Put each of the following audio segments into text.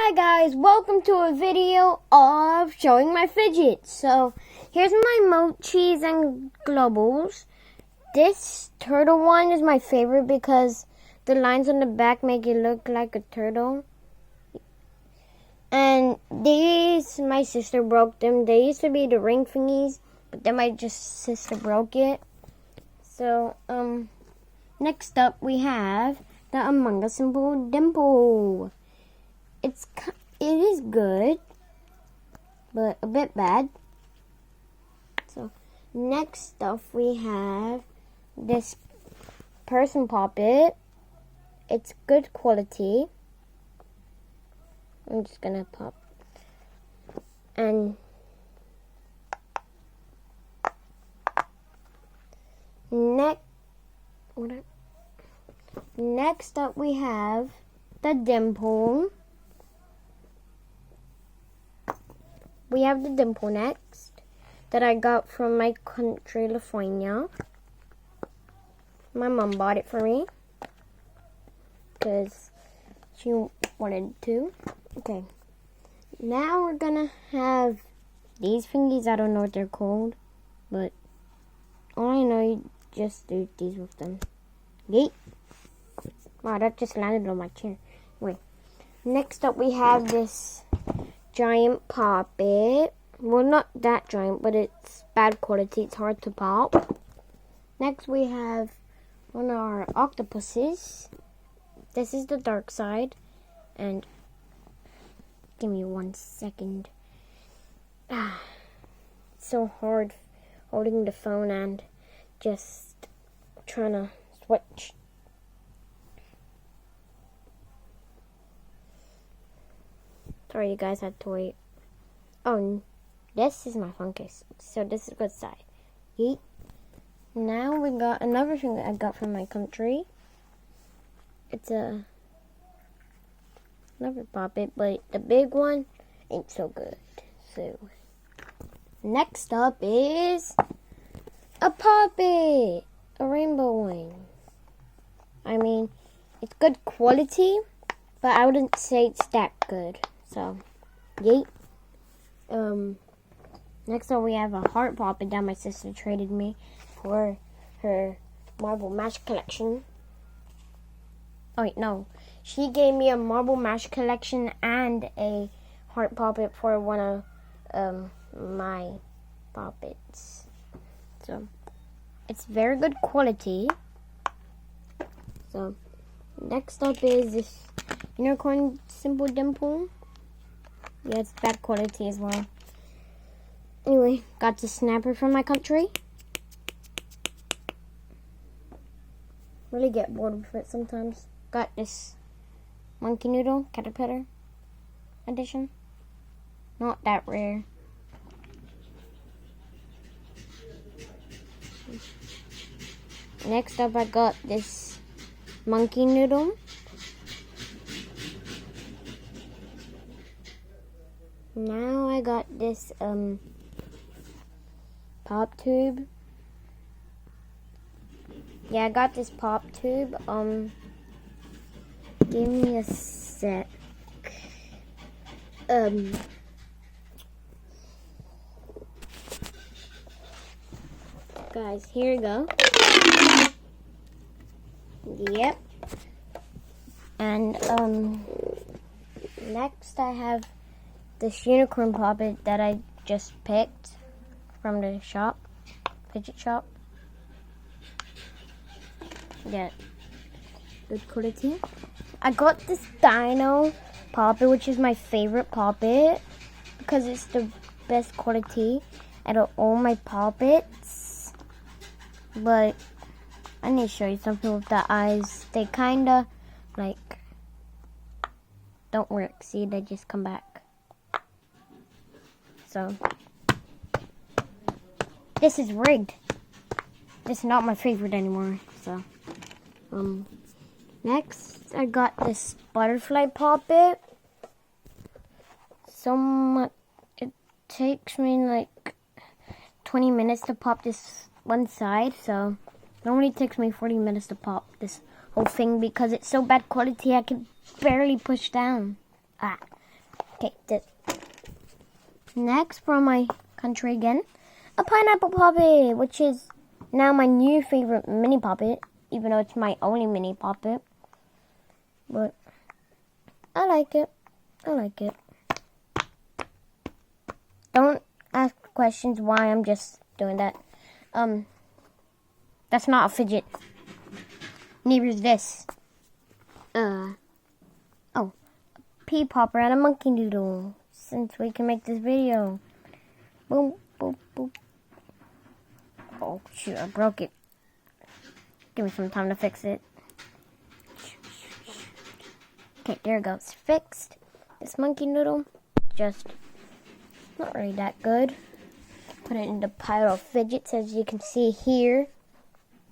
Hi guys, welcome to a video of showing my fidgets. So here's my mochis and globals. This turtle one is my favorite because the lines on the back make it look like a turtle. And these, my sister broke them. They used to be the ring thingies, but then my sister broke it. So next up we have the Among Us Simple Dimple. It is good, but a bit bad. So next up we have this person puppet. It's good quality. I'm just gonna pop. And next up we have the Dimple. We have the Dimple next that I got from my country, California. My mom bought it for me because she wanted to. Okay, now we're gonna have these thingies. I don't know what they're called, but all I know, you just do these with them. Yeet. Wow, that just landed on my chair. Wait. Next up we have this giant puppet. Well, not that giant, but it's bad quality. It's hard to pop. Next we have one of our octopuses. This is the dark side. And give me 1 second. It's so hard holding the phone and just trying to switch. Sorry, you guys had to wait. Oh, this is my phone case. So this is a good side. Yeet. Now we got another thing that I got from my country. It's another puppet, but the big one ain't so good. So next up is a puppet, a rainbow one. I mean, it's good quality, but I wouldn't say it's that good. So, yeet. Next up we have a heart puppet that my sister traded me for her Marble Mash collection. Oh wait, no. She gave me a Marble Mash collection and a heart puppet for one of my puppets. So, it's very good quality. So, next up is this unicorn Simple Dimple. Yeah, it's bad quality as well. Anyway, got the snapper from my country. Really get bored with it sometimes. Got this monkey noodle caterpillar edition. Not that rare. Next up I got this monkey noodle. Now I got this pop tube. Yeah, I got this pop tube. Give me a sec. Guys, here you go. Yep. And next I have this unicorn puppet that I just picked from the shop, fidget shop. Yeah, good quality. I got this dino puppet, which is my favorite puppet because it's the best quality out of all my puppets. But I need to show you something with the eyes. They kinda like don't work. See, they just come back. So this is rigged. This is not my favorite anymore. So next I got this butterfly puppet. So much, it takes me like 20 minutes to pop this one side. So it only takes me 40 minutes to pop this whole thing because it's so bad quality I can barely push down. Okay, this. Next from my country again, a pineapple puppet, which is now my new favorite mini puppet, even though it's my only mini puppet. But I like it. I like it. Don't ask questions why I'm just doing that. That's not a fidget. Neither is this. Oh, a pea popper and a monkey noodle. Since we can make this video. Boom, boom, boom. Oh, shoot, I broke it. Give me some time to fix it. Okay, there it goes. Fixed. This monkey noodle, just not really that good. Put it in the pile of fidgets, as you can see here.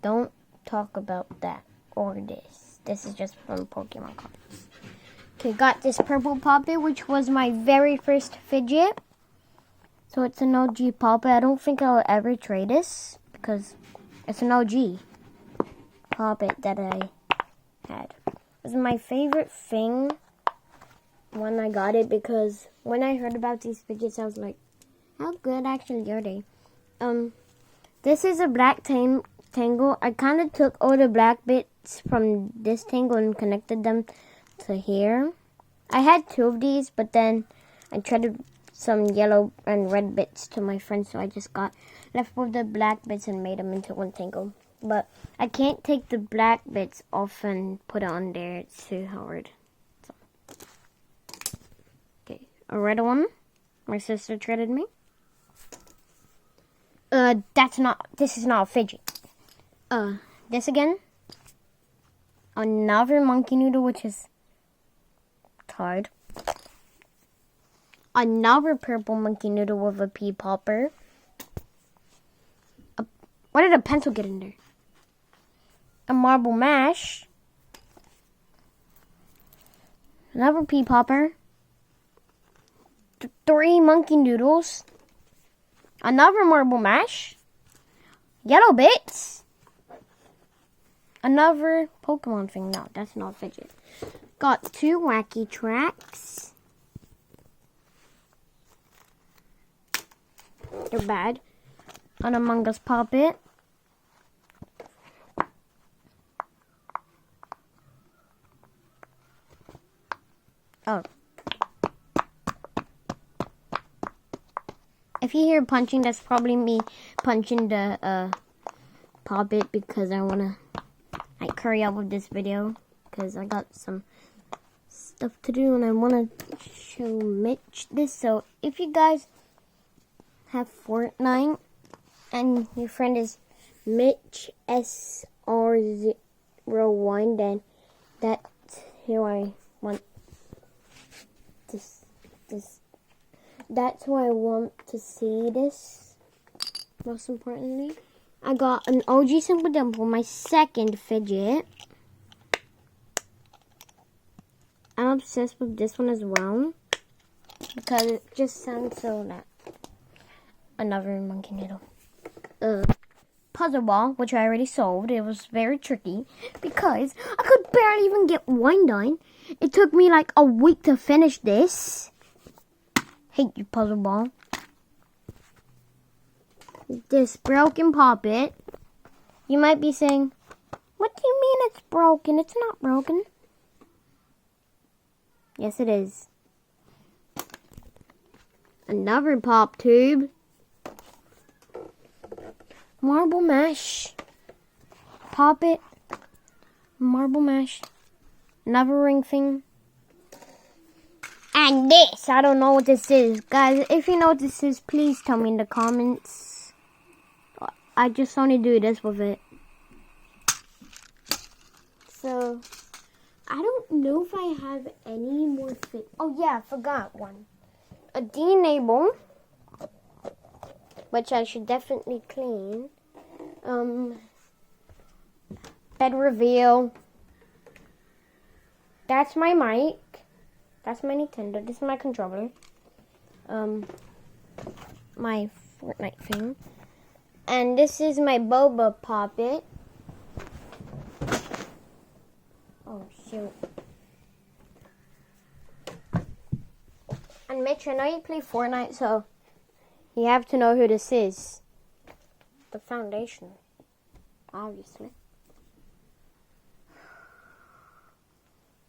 Don't talk about that or this. This is just from Pokemon cards. Okay, got this purple puppet, which was my very first fidget. So it's an OG puppet. I don't think I'll ever trade this because it's an OG puppet that I had. It was my favorite thing when I got it because when I heard about these fidgets, I was like, how good actually are they? This is a black tangle. I kind of took all the black bits from this tangle and connected them to here. I had 2 of these, but then I traded some yellow and red bits to my friend, so I just got left with the black bits and made them into one tangle. But I can't take the black bits off and put it on there. It's too hard. So. Okay, a red one. My sister traded me. This is not a fidget. This again. Another monkey noodle, which is hard. Another purple monkey noodle with a pea popper. Why did a pencil get in there? A marble mash. Another pea popper. 3 monkey noodles. Another marble mash. Yellow bits. Another Pokemon thing. No, that's not a fidget. Got 2 wacky tracks. They're bad. An Among Us puppet. Oh. If you hear punching, that's probably me punching the puppet because I want to hurry up with this video because I got some stuff to do and I want to show Mitch this. So if you guys have Fortnite and your friend is Mitch SR01, then that's who I want that's who I want to see this. Most importantly, I got an OG Simple Dimple, my second fidget. I'm obsessed with this one as well because it just sounds so nice. Another monkey noodle. Puzzle ball, which I already solved. It was very tricky because I could barely even get one done. It took me like a week to finish this. Hate you, puzzle ball. This broken puppet. You might be saying, what do you mean it's broken? It's not broken. Yes, it is. Another pop tube. Marble mash. Puppet. Marble mash. Another ring thing. And this, I don't know what this is. Guys, if you know what this is, please tell me in the comments. I just only do this with it. So, I don't know if I have any more fit. Oh yeah, I forgot one. A D-enable, which I should definitely clean. Bed reveal. That's my mic. That's my Nintendo. This is my controller. My Fortnite thing. And this is my Boba Poppet. Oh, shoot. And Mitch, I know you play Fortnite, so you have to know who this is. The Foundation, obviously.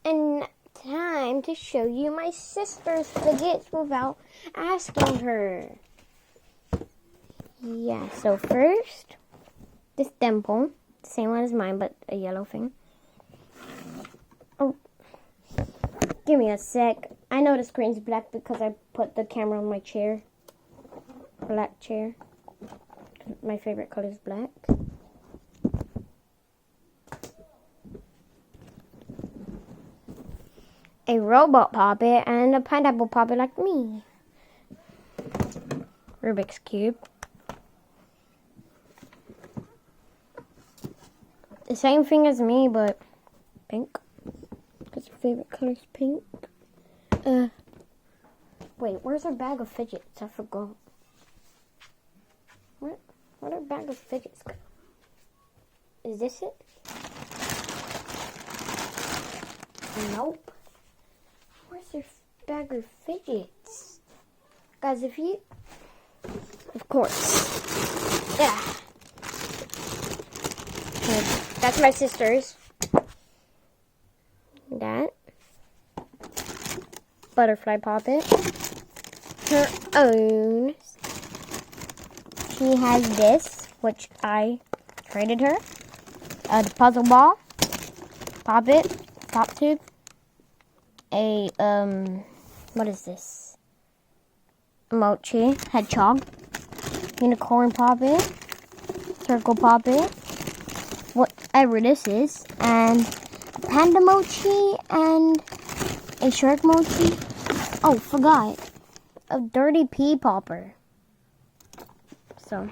And time to show you my sister's fidgets without asking her. Yeah, so first, this dimple, the same one as mine, but a yellow thing. Oh, give me a sec. I know the screen's black because I put the camera on my chair. Black chair. My favorite color is black. A robot puppet and a pineapple puppet like me. Rubik's Cube. The same thing as me, but pink. Because her favorite color is pink. Wait, where's our bag of fidgets? I forgot. Where'd our bag of fidgets go? Is this it? Nope. Where's your bag of fidgets? Guys, if you... Of course. Yeah. That's my sister's. That. Butterfly puppet. Her own. She has this, which I traded her. The puzzle ball. Puppet. Top tube. A, what is this? Mochi. Hedgehog. Unicorn puppet. Circle puppet. Whatever this is. And a panda mochi and a shark mochi. Oh, forgot. A dirty pea popper. So,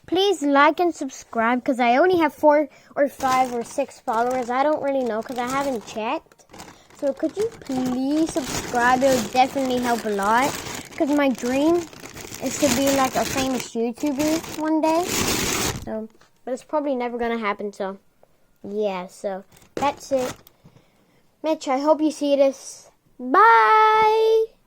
please like and subscribe because I only have 4 or 5 or 6 followers. I don't really know because I haven't checked. So could you please subscribe? It would definitely help a lot because my dream is to be like a famous YouTuber one day. So, but it's probably never going to happen. So, yeah. So, that's it. Mitch, I hope you see this. Bye!